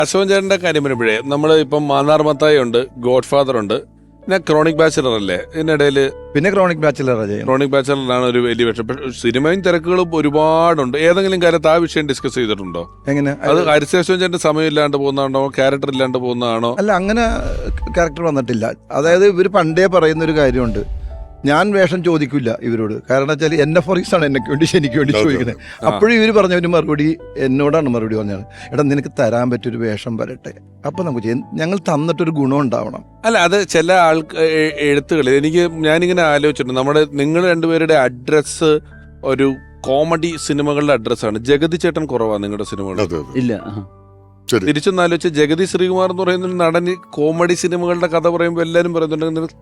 അശോകൻ ചേട്ടന്റെ കാര്യം വരുമ്പോഴേ നമ്മൾ ഇപ്പം മാന്നാർ മത്തായി ഉണ്ട്, ഗോഡ് ഫാദർ ഉണ്ട്, പിന്നെ ക്രോണിക് ബാച്ചിലർ അല്ലേ ഇതിനിടയിൽ? പിന്നെ ക്രോണിക് ബാച്ചിലറാണ് ഒരു വലിയ വിഷയം. സിനിമയും തിരക്കുകളും ഒരുപാടുണ്ട്. ഏതെങ്കിലും കാര്യത്ത് ആ വിഷയം ഡിസ്കസ് ചെയ്തിട്ടുണ്ടോ? എങ്ങനെ അത് ഹരിശേഷൻ ചേട്ടന്റെ സമയം ഇല്ലാണ്ട് പോകുന്നതാണോ, ക്യാരക്ടർ ഇല്ലാണ്ട് പോകുന്നതാണോ? അല്ല, അങ്ങനെ ക്യാരക്ടർ വന്നിട്ടില്ല. അതായത് ഇവർ പണ്ടേ പറയുന്നൊരു കാര്യമുണ്ട്, ഞാൻ വേഷം ചോദിക്കില്ല ഇവരോട്. കാരണം വെച്ചാൽ NFRs ആണ് എനിക്ക് വേണ്ടി ചോദിക്കുന്നത്. അപ്പോഴും ഇവർ പറഞ്ഞ മറുപടി എന്നോടാണ് മറുപടി പറഞ്ഞത്, എടാ നിനക്ക് തരാൻ പറ്റിയൊരു വേഷം വരട്ടെ, അപ്പൊ നമുക്ക് ചെയ്യാം, ഞങ്ങൾ തന്നിട്ടൊരു ഗുണം ഉണ്ടാവണം. അല്ല, അത് ചില എഴുത്തുകളിൽ ഞാനിങ്ങനെ ആലോചിച്ചിട്ടുണ്ട്. നിങ്ങൾ രണ്ടുപേരുടെ അഡ്രസ്സ് ഒരു കോമഡി സിനിമകളുടെ അഡ്രസ്സാണ്. ജഗതി ചേട്ടൻ കുറവാണ് നിങ്ങളുടെ സിനിമകൾ. ഇല്ല. തിരിച്ചൊന്ന് ആലോചിച്ച്, ജഗതി ശ്രീകുമാർ എന്ന് പറയുന്ന നടന് കോമഡി സിനിമകളുടെ കഥ പറയുമ്പോൾ എല്ലാവരും പറയുന്നുണ്ടെങ്കിൽ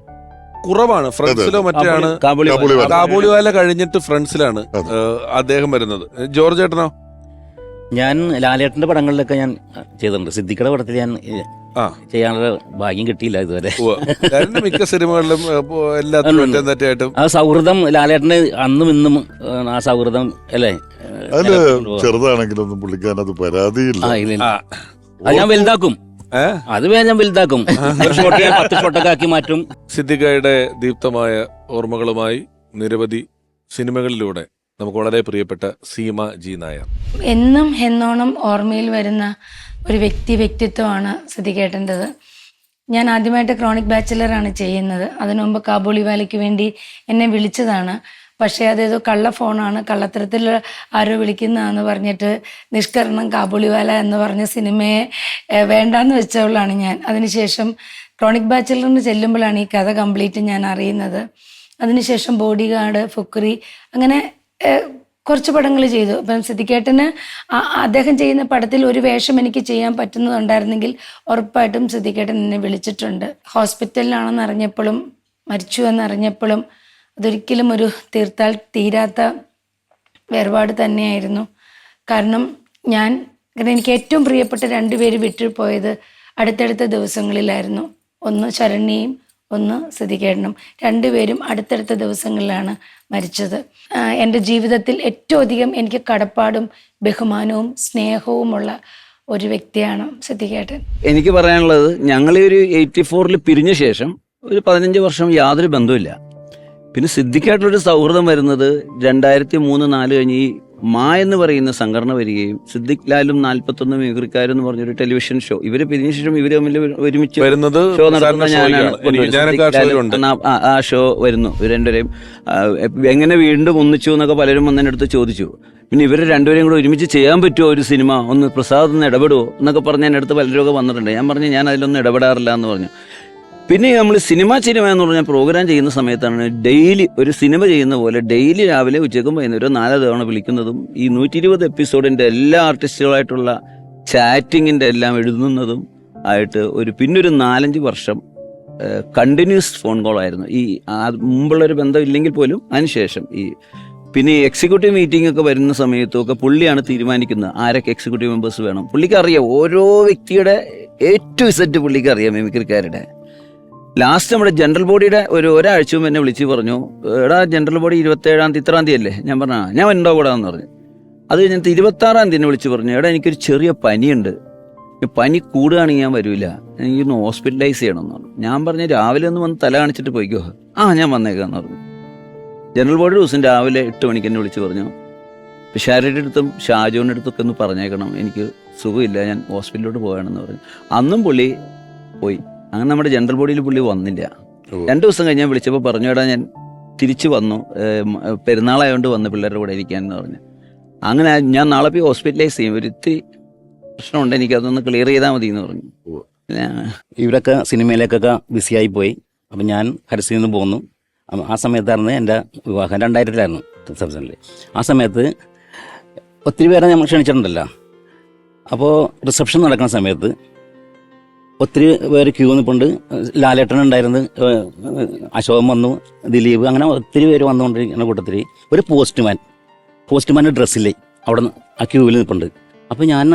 കുറവാണ്. ഫ്രണ്ട്സിലോ മറ്റാണ്, കാബൂളിവാല കഴിഞ്ഞിട്ട് ഫ്രണ്ട്സിലാണ് അദ്ദേഹം വരുന്നത്. ജോർജ് ചേട്ടനോ? ഞാൻ ലാലേട്ടന്റെ പടങ്ങളിലൊക്കെ ഞാൻ ചെയ്തിട്ടുണ്ട്. സിദ്ദിഖയുടെ പടത്തിൽ ഞാൻ ചെയ്യാനുള്ള ഭാഗ്യം കിട്ടിയില്ല ഇതുവരെ. മിക്ക സിനിമകളിലും എല്ലാത്തിലും ആ സൗഹൃദം ലാലേട്ടന് അന്നും ഇന്നും ആ സൗഹൃദം അല്ലേ, ചെറുതാണെങ്കിലും പുള്ളിക്കാരനത് പരാതിയില്ല. അത് ഞാൻ വലുതാക്കും, അത് ഞാൻ വലുതാക്കും, 10 ഷോട്ടൊക്കെ ആക്കി മാറ്റും. സിദ്ദിഖയുടെ ദീപ്തമായ ഓർമ്മകളുമായി നിരവധി സിനിമകളിലൂടെ നമുക്ക് വളരെ പ്രിയപ്പെട്ട സീമ ജി നായർ. എന്നും എന്നോണം ഓർമ്മയിൽ വരുന്ന ഒരു വ്യക്തിത്വമാണ് സിദ്ദിഖേട്ടൻ്റെത്. ഞാൻ ആദ്യമായിട്ട് ക്രോണിക് ബാച്ചിലറാണ് ചെയ്യുന്നത്. അതിനു മുമ്പ് കാബൂളിവാലയ്ക്ക് വേണ്ടി എന്നെ വിളിച്ചതാണ്. പക്ഷേ അതേതോ കള്ള ഫോണാണ്, കള്ളത്തരത്തിൽ ആരോ വിളിക്കുന്നതെന്ന് പറഞ്ഞിട്ട് നിഷ്കരണം കാബൂളിവാല എന്ന് പറഞ്ഞ സിനിമയെ വേണ്ടാന്ന് വെച്ചവളാണ് ഞാൻ. അതിനുശേഷം ക്രോണിക് ബാച്ചിലറിന് ചെല്ലുമ്പോഴാണ് ഈ കഥ കംപ്ലീറ്റ് ഞാൻ അറിയുന്നത്. അതിനുശേഷം ബോഡി ഗാർഡ്, ഫുക്രി, അങ്ങനെ കുറച്ച് പടങ്ങൾ ചെയ്തു. അപ്പം സിദ്ദിഖേട്ടന് അദ്ദേഹം ചെയ്യുന്ന പടത്തിൽ ഒരു വേഷം എനിക്ക് ചെയ്യാൻ പറ്റുന്നതുണ്ടായിരുന്നെങ്കിൽ ഉറപ്പായിട്ടും സിദ്ദിഖേട്ടൻ എന്നെ വിളിച്ചിട്ടുണ്ട്. ഹോസ്പിറ്റലിലാണെന്ന് അറിഞ്ഞപ്പോഴും മരിച്ചു എന്നറിഞ്ഞപ്പോഴും അതൊരിക്കലും ഒരു തീർത്താൽ തീരാത്ത വേർപാട് തന്നെയായിരുന്നു. കാരണം എനിക്ക് ഏറ്റവും പ്രിയപ്പെട്ട 2 പേര് വിട്ടുപോയത് അടുത്തടുത്ത ദിവസങ്ങളിലായിരുന്നു. ഒന്ന് ശരണ്യയും ഒന്ന് സിദ്ദിഖേട്ടനും. 2 പേരും അടുത്തടുത്ത ദിവസങ്ങളിലാണ് മരിച്ചത്. എൻ്റെ ജീവിതത്തിൽ ഏറ്റവും അധികം എനിക്ക് കടപ്പാടും ബഹുമാനവും സ്നേഹവുമുള്ള ഒരു വ്യക്തിയാണ് സിദ്ദിഖേട്ടൻ. എനിക്ക് പറയാനുള്ളത്, ഞങ്ങൾ ഒരു 84 പിരിഞ്ഞ ശേഷം ഒരു 15 വർഷം യാതൊരു ബന്ധവുമില്ല. പിന്നെ സിദ്ദിഖായിട്ടുള്ളൊരു സൗഹൃദം വരുന്നത് 2003-4 കഴിഞ്ഞ് ഈ എന്ന് പറയുന്ന സംഘടന വരികയും സിദ്ദിഖ് ലാലും 41 മിമിക്രിക്കാരും എന്ന് പറഞ്ഞൊരു ടെലിവിഷൻ ഷോ ഇവര് പിരിഞ്ഞ ശേഷം ഇവര് തമ്മിൽ ഒരുമിച്ച് ഷോ നടത്തുന്ന ഞാനാണ്. ആ ഷോ വരുന്നു. ഇവർ രണ്ടുപേരെയും എങ്ങനെ വീണ്ടും ഒന്നിച്ചു എന്നൊക്കെ പലരും വന്നതിൻ്റെ അടുത്ത് ചോദിച്ചു. പിന്നെ ഇവർ രണ്ടുപേരെയും കൂടെ ഒരുമിച്ച് ചെയ്യാൻ പറ്റുമോ ഒരു സിനിമ, ഒന്ന് പ്രസാദ് ഒന്ന് ഇടപെടുമോ എന്നൊക്കെ പറഞ്ഞ് എൻ്റെ അടുത്ത് പലരൊക്കെ വന്നിട്ടുണ്ട്. ഞാൻ പറഞ്ഞു ഞാൻ അതിലൊന്നും ഇടപെടാറില്ല എന്ന് പറഞ്ഞു. പിന്നെ നമ്മൾ സിനിമ എന്ന് പറഞ്ഞാൽ പ്രോഗ്രാം ചെയ്യുന്ന സമയത്താണ് ഡെയിലി ഒരു സിനിമ ചെയ്യുന്ന പോലെ ഡെയിലി രാവിലെ ഉച്ചയ്ക്കും വൈകുന്നേരം 4 തവണ വിളിക്കുന്നതും ഈ 120 എപ്പിസോഡിൻ്റെ എല്ലാ ആർട്ടിസ്റ്റുകളായിട്ടുള്ള ചാറ്റിങ്ങിൻ്റെ എല്ലാം എഴുതുന്നതും ആയിട്ട് പിന്നൊരു 4-5 വർഷം കണ്ടിന്യൂസ് ഫോൺ കോളായിരുന്നു. ഈ മുമ്പുള്ളൊരു ബന്ധം ഇല്ലെങ്കിൽ പോലും അതിനുശേഷം പിന്നെ ഈ എക്സിക്യൂട്ടീവ് മീറ്റിംഗ് ഒക്കെ വരുന്ന സമയത്തൊക്കെ പുള്ളിയാണ് തീരുമാനിക്കുന്നത് ആരൊക്കെ എക്സിക്യൂട്ടീവ് മെമ്പേഴ്സ് വേണം. പുള്ളിക്ക് അറിയാം ഓരോ വ്യക്തിയുടെ A to Z പുള്ളിക്ക് അറിയാം മിമിക്രിക്കാരുടെ. ലാസ്റ്റ് നമ്മുടെ ജനറൽ ബോഡിയുടെ ഒരാഴ്ച മുമ്പ് എന്നെ വിളിച്ച് പറഞ്ഞു, എടാ ജനറൽ ബോഡി 27-ാം തീയതി ഇത്രാം തീയതി അല്ലേ? ഞാൻ പറഞ്ഞു ഞാൻ ഉണ്ടോ കൂടെ എന്ന് പറഞ്ഞു. അത് കഴിഞ്ഞിട്ട് 26-ാം തീയതി എന്നെ വിളിച്ച് പറഞ്ഞു, എടാ എനിക്കൊരു ചെറിയ പനിയുണ്ട്, പനി കൂടുകയാണെങ്കിൽ ഞാൻ വരില്ല, എനിക്കൊന്ന് ഹോസ്പിറ്റലൈസ് ചെയ്യണമെന്ന് പറഞ്ഞു. ഞാൻ പറഞ്ഞു രാവിലെ ഒന്ന് വന്ന് തല കാണിച്ചിട്ട് പോയിക്കോ. ഞാൻ വന്നേക്കാന്ന് പറഞ്ഞു. ജനറൽ ബോഡി ദിവസം രാവിലെ 8 മണിക്ക് എന്നെ വിളിച്ച് പറഞ്ഞു, ഷാരിയുടെ അടുത്തും ഷാജോൻ്റെ അടുത്തൊക്കെ ഒന്ന് പറഞ്ഞേക്കണം, എനിക്ക് സുഖമില്ല, ഞാൻ ഹോസ്പിറ്റലിലോട്ട് പോകണമെന്ന് പറഞ്ഞു. അന്നും പുള്ളി പോയി. അങ്ങനെ നമ്മുടെ ജനറൽ ബോഡിയിൽ പുള്ളി വന്നില്ല. 2 ദിവസം കഴിഞ്ഞ് ഞാൻ വിളിച്ചപ്പോൾ പറഞ്ഞു, എടാ ഞാൻ തിരിച്ചു വന്നു, പെരുന്നാളായതുകൊണ്ട് വന്ന് പിള്ളേരുടെ കൂടെ ഇരിക്കാനെന്ന് പറഞ്ഞു. അങ്ങനെ ഞാൻ നാളെ പോയി ഹോസ്പിറ്റലൈസ് ചെയ്യും, ഒരിത്തിരി പ്രശ്നമുണ്ട്, എനിക്കതൊന്ന് ക്ലിയർ ചെയ്താൽ മതി എന്ന് പറഞ്ഞു. ഇവരൊക്കെ സിനിമയിലേക്കൊക്കെ ബിസിയായി പോയി. അപ്പം ഞാൻ ഹരിസിൽ നിന്ന് പോന്നു. ആ സമയത്തായിരുന്നു എൻ്റെ വിവാഹം, 2000-ലായിരുന്നു റിസപ്ഷനിൽ. ആ സമയത്ത് ഒത്തിരി പേരെ നമ്മൾ ക്ഷണിച്ചിട്ടുണ്ടല്ലോ. അപ്പോൾ റിസപ്ഷൻ നടക്കുന്ന സമയത്ത് ഒത്തിരി പേര് ക്യൂ നിൽപ്പുണ്ട്. ലാലേട്ടൻ ഉണ്ടായിരുന്നു, അശോകൻ വന്നു, ദിലീപ്, അങ്ങനെ ഒത്തിരി പേര് വന്നുകൊണ്ടിരിക്കുന്ന കൂട്ടത്തിൽ ഒരു പോസ്റ്റ്മാൻ്റെ ഡ്രസ്സില്ലേ അവിടെ ആ ക്യൂവിൽ നിൽപ്പുണ്ട്. അപ്പോൾ ഞാൻ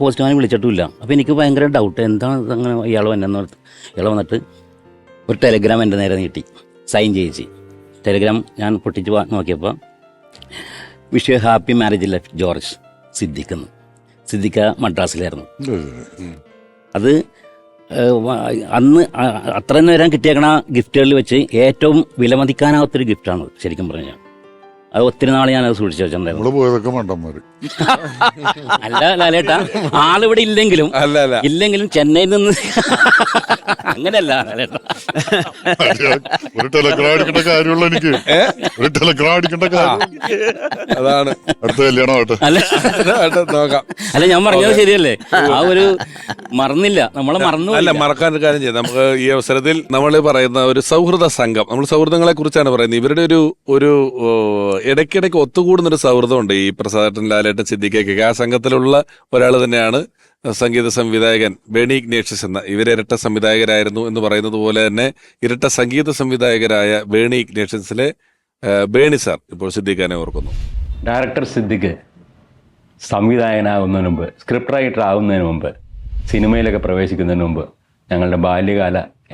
പോസ്റ്റ്മാനെ വിളിച്ചിട്ടുമില്ല. അപ്പോൾ എനിക്ക് ഭയങ്കര ഡൗട്ട്, എന്താണ് അങ്ങനെ ഇയാൾ വന്നിട്ട് ഒരു ടെലഗ്രാം എൻ്റെ നേരെ നീട്ടി സൈൻ ചെയ്യിച്ച്. ടെലഗ്രാം ഞാൻ പൊട്ടിച്ച് നോക്കിയപ്പോൾ wish you happy marriage life George Siddique മദ്രാസിലായിരുന്നു. അത് അന്ന് അത്ര തന്നെ വരാൻ കിട്ടിയേക്കണ ഗിഫ്റ്റുകളിൽ വെച്ച് ഏറ്റവും വിലമതിക്കാനാവാത്തൊരു ഗിഫ്റ്റാണ് ശരിക്കും പറഞ്ഞാൽ. അത് ഒത്തിരി നാൾ ഞാനത് സൂക്ഷിച്ചു വെച്ചിട്ടുണ്ടായിരുന്നു. പോയതൊക്കെ മണ്ടന്മാര്. അല്ല ലാലേട്ടാ, ആളിവിടെ ഇല്ലെങ്കിലും ചെന്നൈയിൽ നിന്ന് അങ്ങനെയല്ല ലാലേട്ടാ. ഒരു ടെലഗ്രാം അടിക്കേണ്ട കാര്യമുള്ള എനിക്ക്, ഒരു ടെലഗ്രാം അടിക്കേണ്ട കാര്യം. അതാണ് അടുത്ത കല്യാണം ആവട്ടെ. അല്ല ഞാൻ പറഞ്ഞത് ശരിയല്ലേ? ആ ഒരു മറന്നില്ല, നമ്മളെ മറന്നു. അല്ല, മറക്കാൻ കാര്യം ചെയ്യും. നമുക്ക് ഈ അവസരത്തിൽ നമ്മൾ പറയുന്ന ഒരു സൗഹൃദ സംഘം, നമ്മൾ സൗഹൃദങ്ങളെ കുറിച്ചാണ് പറയുന്നത്. ഇവരുടെ ഒരു ഇടയ്ക്കിടയ്ക്ക് ഒത്തുകൂടുന്നൊരു സൗഹൃദമുണ്ട് ഈ പ്രസാദേട്ടൻ, ലാലേട്ടൻ, സിദ്ദിഖൊക്കെ. ആ സംഘത്തിലുള്ള ഒരാൾ തന്നെയാണ് സംഗീത സംവിധായകൻ ബേണി ഇഗ്നേഷ്യസ് എന്ന. ഇവർ ഇരട്ട സംവിധായകരായിരുന്നു എന്ന് പറയുന്നത് പോലെ തന്നെ ഇരട്ട സംഗീത സംവിധായകരായ ബേണി ഇഗ്നേഷ്യസിലെ ബേണി സാർ ഇപ്പോൾ സിദ്ദിഖാനെ ഓർക്കുന്നു. ഡയറക്ടർ സിദ്ദിഖ് സംവിധായകനാകുന്നതിന് മുമ്പ്, സ്ക്രിപ്റ്റ് റൈറ്റർ ആകുന്നതിന് മുമ്പ്, സിനിമയിലൊക്കെ പ്രവേശിക്കുന്നതിന് മുമ്പ്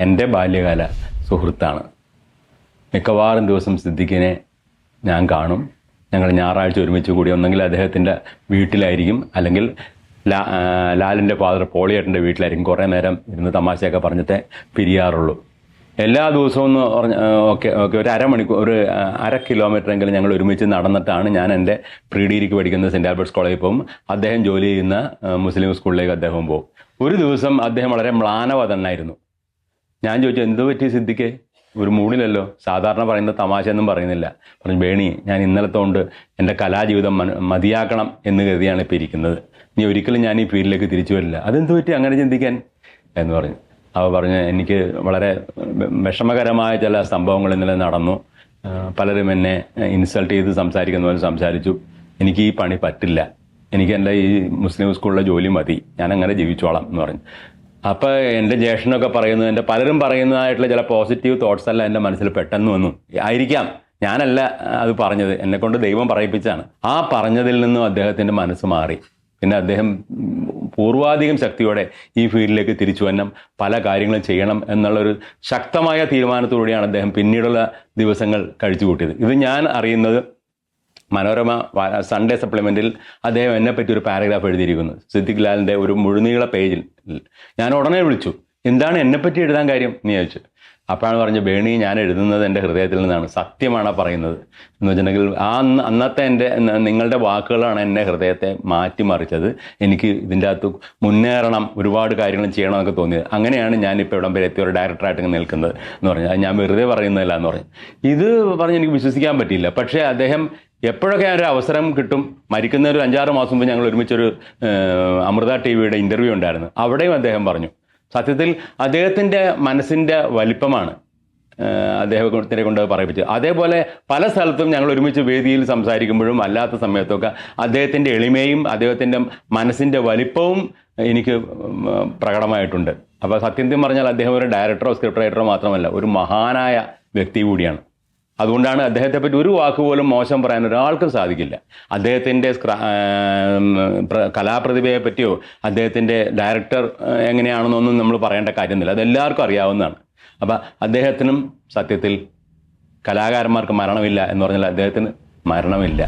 എൻ്റെ ബാല്യകാല സുഹൃത്താണ്. മിക്കവാറും ദിവസം സിദ്ദിഖിനെ ഞാൻ കാണും. ഞങ്ങൾ ഞായറാഴ്ച ഒരുമിച്ച് കൂടി ഒന്നെങ്കിൽ അദ്ദേഹത്തിൻ്റെ വീട്ടിലായിരിക്കും, അല്ലെങ്കിൽ ലാലിൻ്റെ ഫാദർ പോളിയേട്ടൻ്റെ വീട്ടിലായിരിക്കും. കുറേ നേരം ഇരുന്ന് തമാശയൊക്കെ പറഞ്ഞിട്ടേ പിരിയാറുള്ളൂ. എല്ലാ ദിവസവും എന്ന് പറഞ്ഞ ഒരു അരമണിക്കൂർ, ഒരു 1/2 കിലോമീറ്ററെങ്കിലും ഞങ്ങൾ ഒരുമിച്ച് നടന്നിട്ടാണ് ഞാൻ എൻ്റെ പ്രീ ഡിഗ്രിക്ക് പഠിക്കുന്ന സെൻറ്റ് ആൽബർട്ട്സ് കോളേജിൽ പോകും. അദ്ദേഹം ജോലി ചെയ്യുന്ന മുസ്ലിം സ്കൂളിലേക്ക് അദ്ദേഹം പോകും. ഒരു ദിവസം അദ്ദേഹം വളരെ മ്ലാനവതനായിരുന്നു. ഞാൻ ചോദിച്ചു, എന്ത് പറ്റി സിദ്ദിഖേ? ഒരു മൂഡിലല്ലോ, സാധാരണ പറയുന്ന തമാശയൊന്നും പറയുന്നില്ല. പറഞ്ഞു, ബേണി, ഞാൻ ഇന്നലത്തെ കൊണ്ട് എൻ്റെ കലാജീവിതം മതിയാക്കണം എന്ന് കരുതിയാണ് ഇപ്പോൾ ഇരിക്കുന്നത്. ഇനി ഒരിക്കലും ഞാൻ ഈ ഫീൽഡിലേക്ക് തിരിച്ചു വരില്ല. അതെന്ത് പറ്റി അങ്ങനെ ചിന്തിക്കാൻ എന്ന് പറഞ്ഞു. അവ പറഞ്ഞ്, എനിക്ക് വളരെ വിഷമകരമായ ചില സംഭവങ്ങൾ ഇന്നലെ നടന്നു. പലരും എന്നെ ഇൻസൾട്ട് ചെയ്ത് സംസാരിക്കുന്ന പോലെ സംസാരിച്ചു. എനിക്ക് ഈ പണി പറ്റില്ല, എനിക്ക് എൻ്റെ ഈ മുസ്ലിം സ്കൂളിലെ ജോലി മതി, ഞാൻ അങ്ങനെ ജീവിച്ചോളാം എന്ന് പറഞ്ഞു. അപ്പോൾ എൻ്റെ ജ്യേഷ്ഠനൊക്കെ പറയുന്നത്, എൻ്റെ പലരും പറയുന്നതായിട്ടുള്ള ചില പോസിറ്റീവ് തോട്ട്സ് എല്ലാം എൻ്റെ മനസ്സിൽ പെട്ടെന്ന് വന്നു. ആയിരിക്കാം, ഞാനല്ല അത് പറഞ്ഞത്, എന്നെക്കൊണ്ട് ദൈവം പറയിപ്പിച്ചാണ്. ആ പറഞ്ഞതിൽ നിന്നും അദ്ദേഹത്തിൻ്റെ മനസ്സ് മാറി. പിന്നെ അദ്ദേഹം പൂർവാധികം ശക്തിയോടെ ഈ ഫീൽഡിലേക്ക് തിരിച്ചു വരണം, പല കാര്യങ്ങളും ചെയ്യണം എന്നുള്ളൊരു ശക്തമായ തീരുമാനത്തോടെയാണ് അദ്ദേഹം പിന്നീടുള്ള ദിവസങ്ങൾ കഴിച്ചു കൂട്ടിയത്. ഇത് ഞാൻ അറിയുന്നത് മനോരമ സൺഡേ സപ്ലിമെൻറ്റിൽ അദ്ദേഹം എന്നെപ്പറ്റി ഒരു പാരഗ്രാഫ് എഴുതിയിരിക്കുന്നു, സിദ്ദിഖ് ലാലിൻ്റെ ഒരു മുഴുനീള പേജിൽ. ഞാൻ ഉടനെ വിളിച്ചു, എന്താണ് എന്നെപ്പറ്റി എഴുതാൻ കാര്യം എന്ന് ചോദിച്ചു. അപ്പോഴാണ് പറഞ്ഞു, ബേണി, ഞാൻ എഴുതുന്നത് എൻ്റെ ഹൃദയത്തിൽ നിന്നാണ്, സത്യമാണ് പറയുന്നത് എന്ന് വെച്ചിട്ടുണ്ടെങ്കിൽ അന്നത്തെ നിങ്ങളുടെ വാക്കുകളാണ് എൻ്റെ ഹൃദയത്തെ മാറ്റിമറിച്ചത്. എനിക്ക് ഇതിൻ്റെ അകത്ത് മുന്നേറണം, ഒരുപാട് കാര്യങ്ങൾ ചെയ്യണമെന്നൊക്കെ തോന്നിയത്. അങ്ങനെയാണ് ഞാനിപ്പോൾ ഇവിടം വരെ എത്തിയ ഒരു ഡയറക്ടറായിട്ട് നിൽക്കുന്നത് എന്ന് പറഞ്ഞു. അത് ഞാൻ വെറുതെ പറയുന്നതല്ല എന്ന് പറഞ്ഞു. ഇത് പറഞ്ഞ് എനിക്ക് വിശ്വസിക്കാൻ പറ്റിയില്ല. പക്ഷേ അദ്ദേഹം എപ്പോഴൊക്കെ ഒരു അവസരം കിട്ടും, മരിക്കുന്ന ഒരു 5-6 മാസം മുമ്പ് ഞങ്ങൾ ഒരുമിച്ചൊരു അമൃത TV ഇൻ്റർവ്യൂ ഉണ്ടായിരുന്നു. അവിടെയും അദ്ദേഹം പറഞ്ഞു, സത്യത്തിൽ അദ്ദേഹത്തിൻ്റെ മനസ്സിൻ്റെ വലിപ്പമാണ് അദ്ദേഹത്തിനെ കൊണ്ട് പറയിപ്പിച്ചത്. അതേപോലെ പല സ്ഥലത്തും ഞങ്ങൾ ഒരുമിച്ച് വേദിയിൽ സംസാരിക്കുമ്പോഴും അല്ലാത്ത സമയത്തൊക്കെ അദ്ദേഹത്തിൻ്റെ എളിമയും അദ്ദേഹത്തിൻ്റെ മനസ്സിൻ്റെ വലിപ്പവും എനിക്ക് പ്രകടമായിട്ടുണ്ട്. അപ്പോൾ സത്യം പറഞ്ഞാൽ അദ്ദേഹം ഒരു ഡയറക്ടറോ സ്ക്രിപ്റ്റ് റൈറ്ററോ മാത്രമല്ല, ഒരു മഹാനായ വ്യക്തി കൂടിയാണ്. അതുകൊണ്ടാണ് അദ്ദേഹത്തെ പറ്റി ഒരു വാക്കുപോലും മോശം പറയാൻ ഒരാൾക്കും സാധിക്കില്ല. അദ്ദേഹത്തിൻ്റെ കലാപ്രതിഭയെ പറ്റിയോ അദ്ദേഹത്തിൻ്റെ ഡയറക്ടർ എങ്ങനെയാണെന്നൊന്നും നമ്മൾ പറയേണ്ട കാര്യമൊന്നുമില്ല, അതെല്ലാവർക്കും അറിയാവുന്നതാണ്. അപ്പം അദ്ദേഹത്തിനും സത്യത്തിൽ കലാകാരന്മാർക്ക് മരണമില്ല എന്ന് പറഞ്ഞാൽ അദ്ദേഹത്തിന് മരണമില്ല.